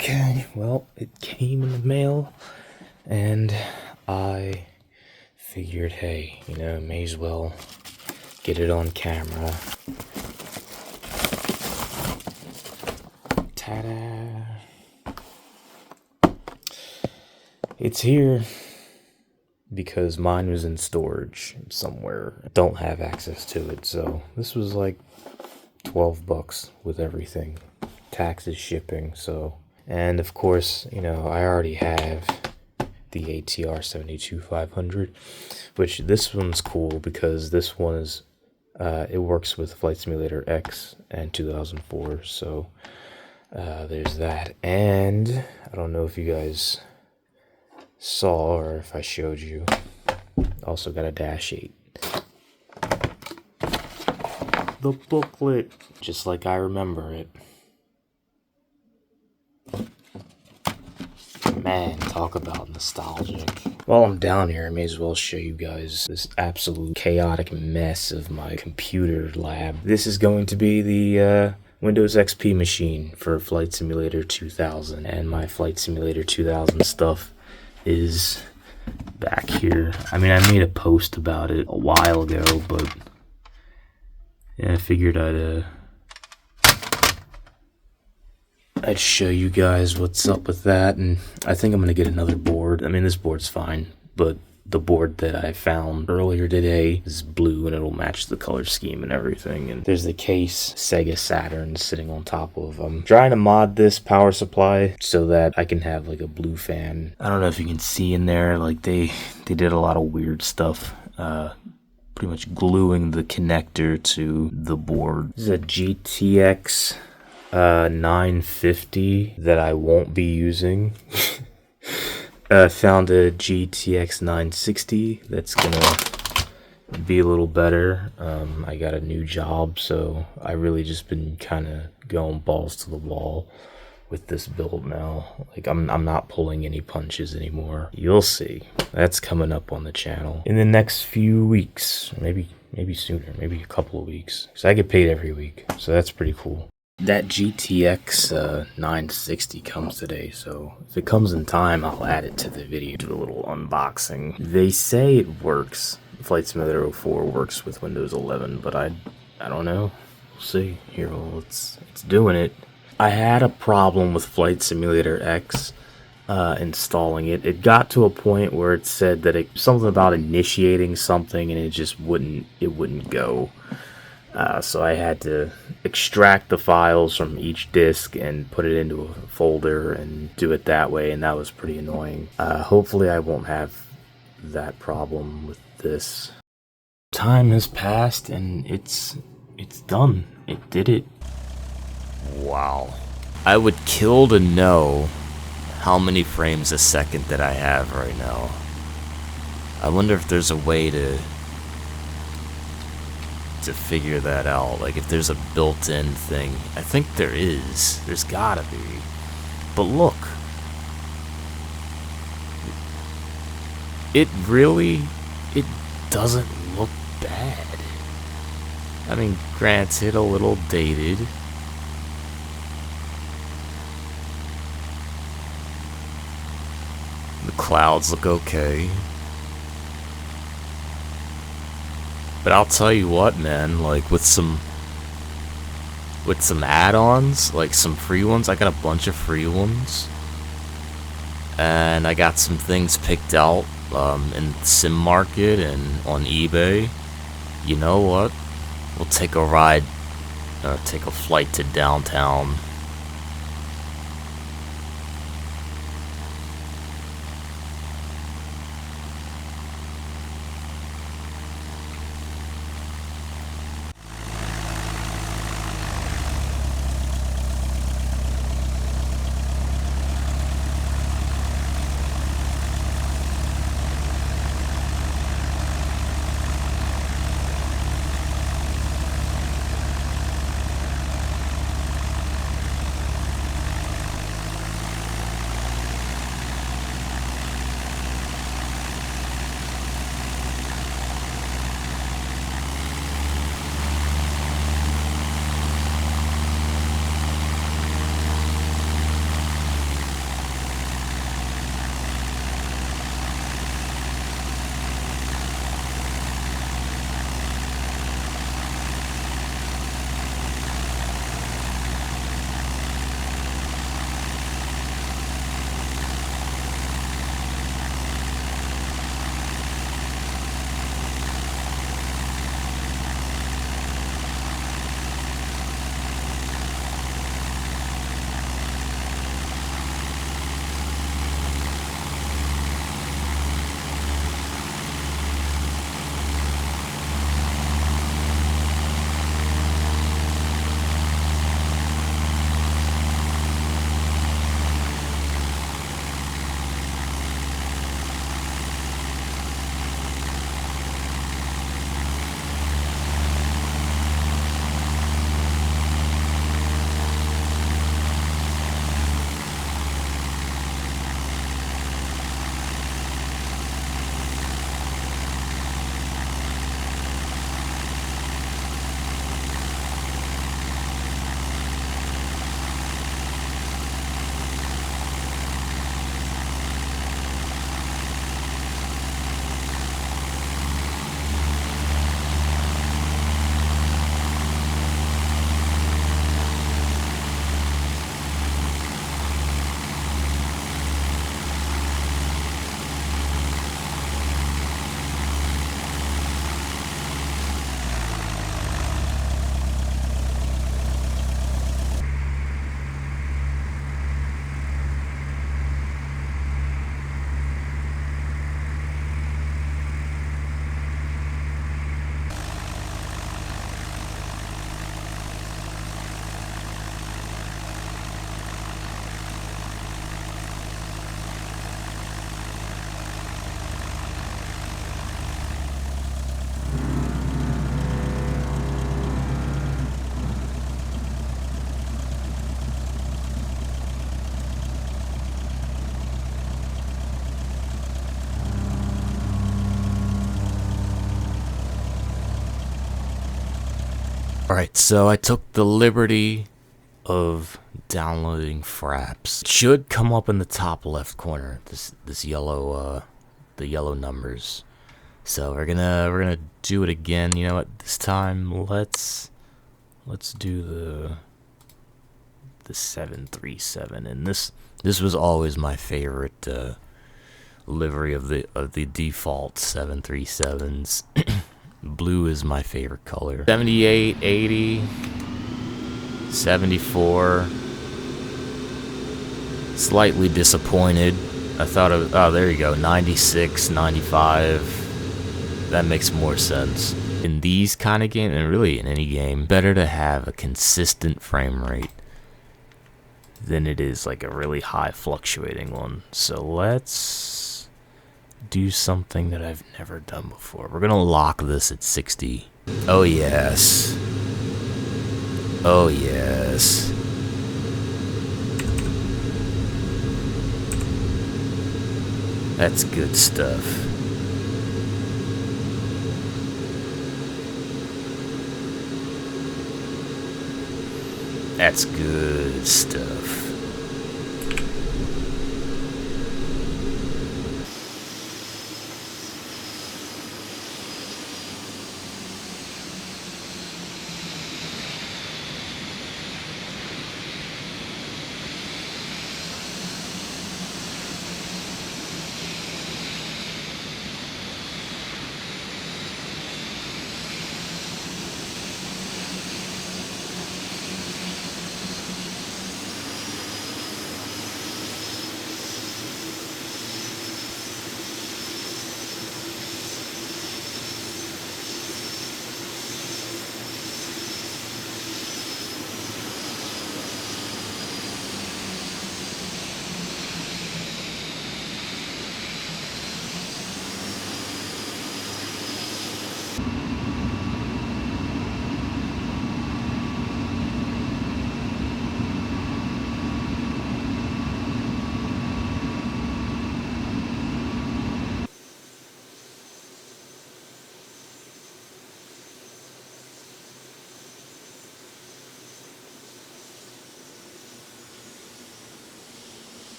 Okay, well, it came in the mail, and I figured, hey, you know, may as well get it on camera. Ta-da! It's here because mine was in storage somewhere. I don't have access to it, so this was like $12 with everything. Taxes, shipping, so... And of course, you know, I already have the ATR 72-500, which this one's cool because this one is, it works with Flight Simulator X and 2004, so there's that. And I don't know if you guys saw or if I showed you, also got a Dash 8. The booklet, just like I remember it. Man, talk about nostalgic. While I'm down here, I may as well show you guys this absolute chaotic mess of my computer lab. This is going to be the Windows XP machine for Flight Simulator 2000. And my Flight Simulator 2000 stuff is back here. I mean, I made a post about it a while ago, but yeah, I figured I'd show you guys what's up with that, and I think I'm gonna get another board. I mean, this board's fine, but the board that I found earlier today is blue and it'll match the color scheme and everything. And there's the case, Sega Saturn, sitting on top of. I'm trying to mod this power supply so that I can have like a blue fan. I don't know if you can see in there, like they did a lot of weird stuff. Pretty much gluing the connector to the board. This is a GTX 950 that I won't be using. Found a GTX 960 that's gonna be a little better. I got a new job, so I really just been kind of going balls to the wall with this build now. Like I'm not pulling any punches anymore. You'll see. That's coming up on the channel in the next few weeks, maybe sooner, maybe a couple of weeks. So I get paid every week, so that's pretty cool. That GTX 960 comes today, so if it comes in time, I'll add it to the video, do a little unboxing. They say it works. Flight Simulator 04 works with Windows 11, but I don't know. We'll see. Here, well, it's doing it. I had a problem with Flight Simulator X installing it. It got to a point where it said that something about initiating something and it just wouldn't go. So I had to extract the files from each disk and put it into a folder and do it that way, and that was pretty annoying. Hopefully I won't have that problem with this. Time has passed and it's done. It did it. Wow. I would kill to know how many frames a second that I have right now. I wonder if there's a way to figure that out, like if there's a built-in thing. I think there is. There's gotta be. But look, it doesn't look bad. I mean, granted, a little dated. The clouds look okay. But I'll tell you what, man, like with some add-ons, like some free ones, I got a bunch of free ones. And I got some things picked out in the sim market and on eBay. You know what? We'll take a ride, take a flight to downtown. Alright, so I took the liberty of downloading Fraps. It should come up in the top left corner, this yellow the yellow numbers. So we're gonna do it again. You know what, this time let's do the 737, and this was always my favorite livery of the default 737s. Blue is my favorite color. 78, 80, 74. Slightly disappointed. I thought of, oh, there you go, 96, 95. That makes more sense. In these kind of games, and really in any game, better to have a consistent frame rate than it is like a really high fluctuating one. So let's do something that I've never done before. We're gonna lock this at 60. Oh yes. Oh yes. That's good stuff. That's good stuff.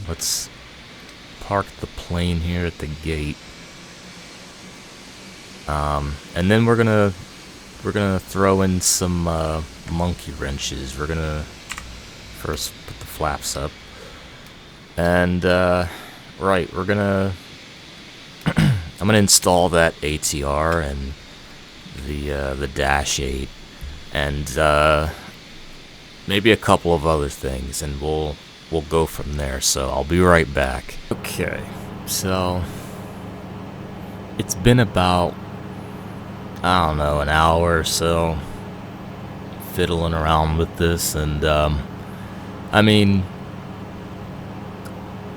Let's park the plane here at the gate, and then we're gonna throw in some monkey wrenches. We're gonna first put the flaps up, and right, we're gonna I'm gonna install that ATR and the Dash 8, and maybe a couple of other things, and we'll go from there. So I'll be right back. Okay, so it's been about, I don't know, an hour or so fiddling around with this, and I mean,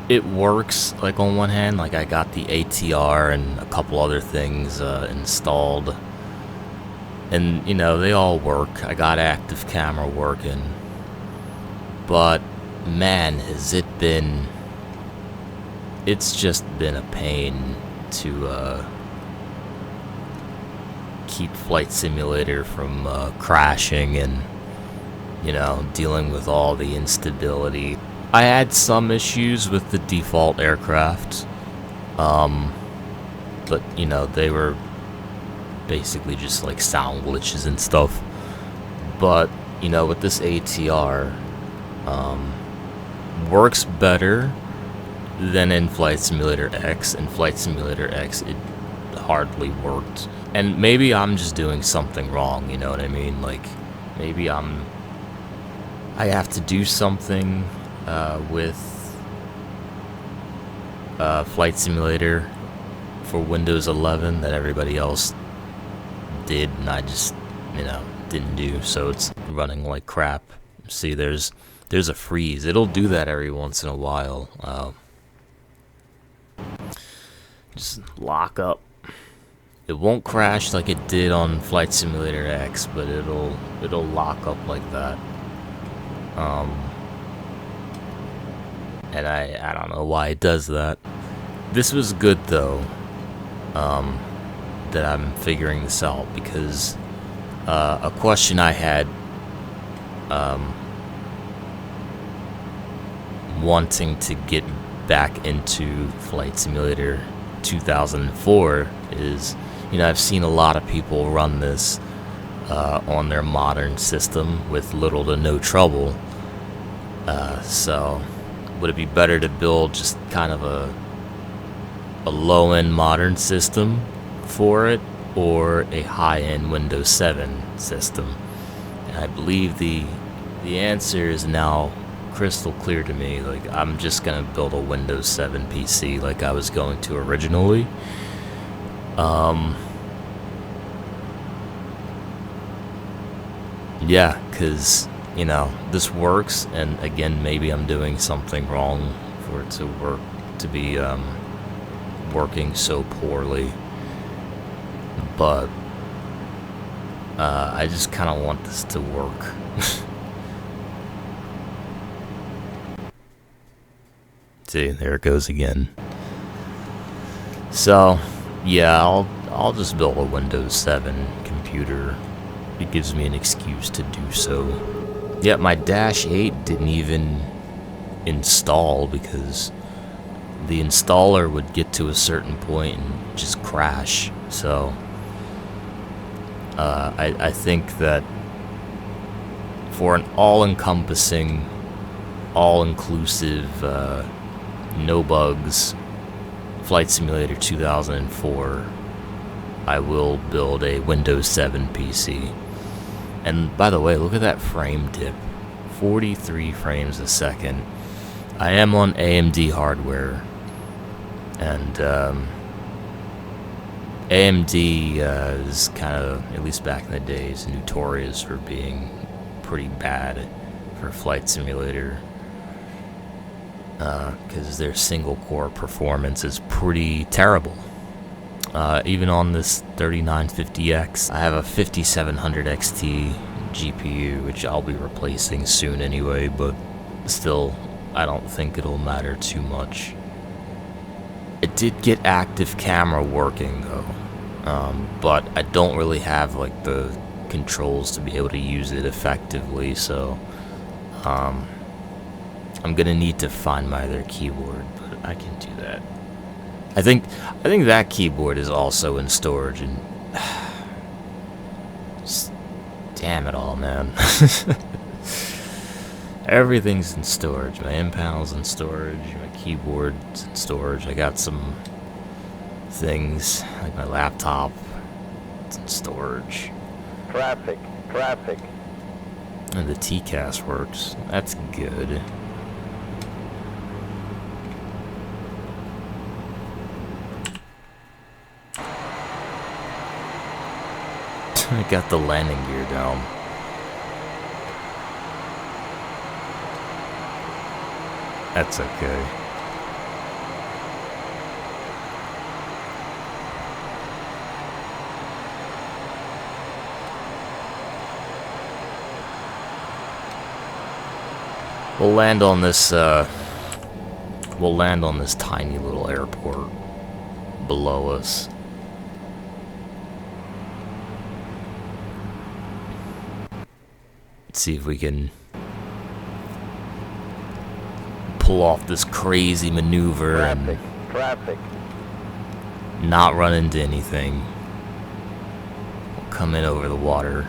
it works. Like, on one hand, like, I got the ATR and a couple other things installed, and you know, they all work. I got active camera working, but man, has it been, it's just been a pain to keep Flight Simulator from crashing, and you know, dealing with all the instability. I had some issues with the default aircraft, but you know, they were basically just like sound glitches and stuff. But you know, with this ATR, works better than in Flight Simulator X. In Flight Simulator X, it hardly worked. And maybe I'm just doing something wrong, you know what I mean? Like, maybe I have to do something with Flight Simulator for Windows 11 that everybody else did, and I just, you know, didn't do, so it's running like crap. See, there's a freeze. It'll do that every once in a while. Just lock up. It won't crash like it did on Flight Simulator X, but it'll lock up like that. And I don't know why it does that. This was good though, that I'm figuring this out, because a question I had wanting to get back into Flight Simulator 2004 is, you know, I've seen a lot of people run this on their modern system with little to no trouble. So would it be better to build just kind of a low-end modern system for it, or a high-end Windows 7 system? And I believe the answer is now crystal clear to me. Like, I'm just gonna build a Windows 7 PC like I was going to originally. Yeah, because, you know, this works, and again, maybe I'm doing something wrong for it to work, to be working so poorly, but I just kind of want this to work. See, there it goes again. So yeah, I'll just build a Windows 7 computer. It gives me an excuse to do so. Yeah, my Dash 8 didn't even install because the installer would get to a certain point and just crash. So I think that for an all-encompassing, all-inclusive, no bugs Flight Simulator 2004, I will build a Windows 7 PC. And by the way, look at that frame dip. 43 frames a second. I am on AMD hardware, and AMD is kind of, at least back in the days, notorious for being pretty bad for Flight Simulator, because their single core performance is pretty terrible. Even on this 3950X, I have a 5700 XT GPU, which I'll be replacing soon anyway, but still, I don't think it'll matter too much. It did get active camera working though, but I don't really have like the controls to be able to use it effectively, so I'm gonna need to find my other keyboard, but I can do that. I think that keyboard is also in storage, and just, damn it all, man. Everything's in storage. My M panel's in storage, my keyboard's in storage. I got some things like my laptop, it's in storage. Traffic. And the TCAS works. That's good. I got the landing gear down. That's okay. We'll land on this tiny little airport below us. Let's see if we can pull off this crazy maneuver and not run into anything. We'll come in over the water.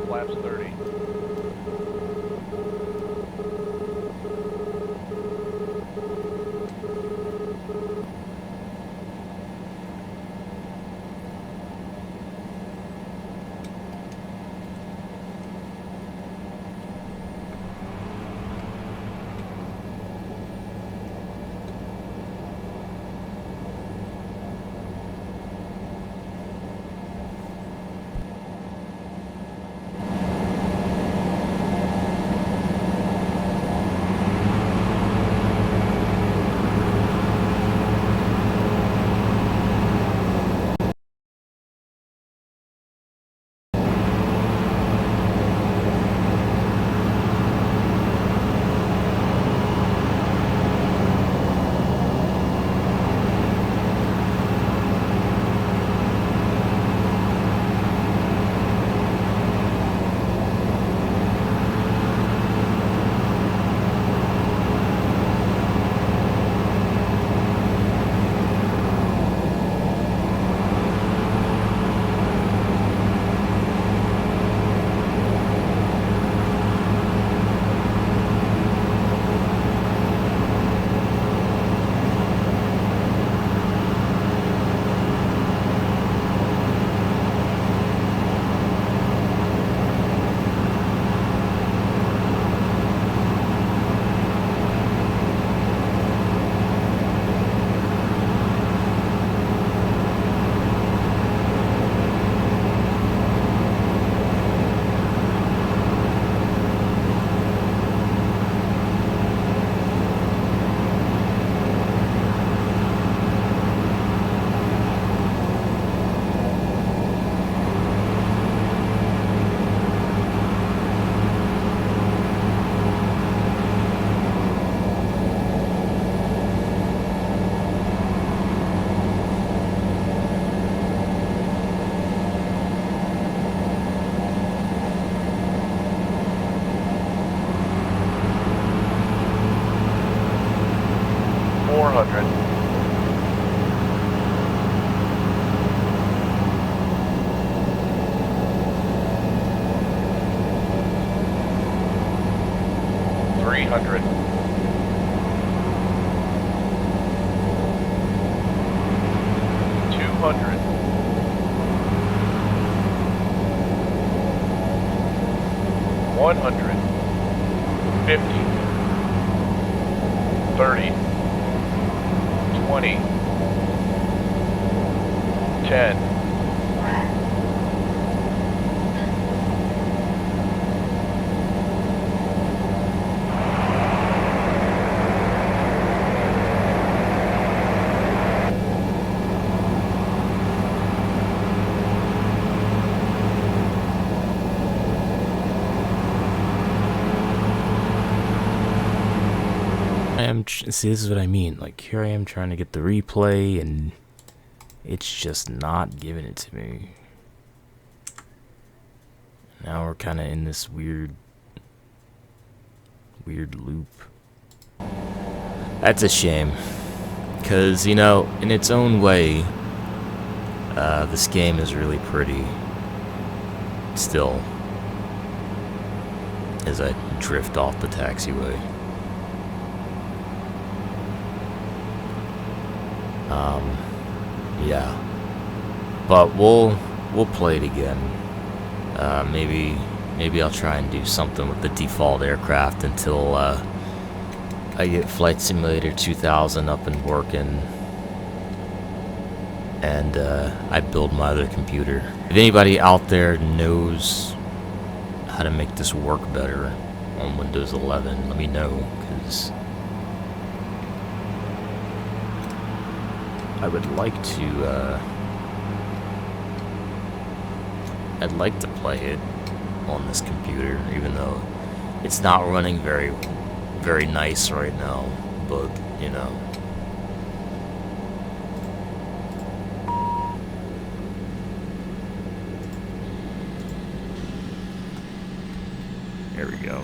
Flaps 30. 400. 300. 200. 100. 50. 30. 20. 10. See, this is what I mean. Like, here I am trying to get the replay, and it's just not giving it to me. Now we're kind of in this weird loop. That's a shame, because, you know, in its own way, this game is really pretty still, as I drift off the taxiway. Yeah, but we'll play it again. Maybe I'll try and do something with the default aircraft until I get Flight Simulator 2000 up and working, and I build my other computer. If anybody out there knows how to make this work better on Windows 11, let me know, because I would like to, I'd like to play it on this computer, even though it's not running very nice right now, but, you know. There we go.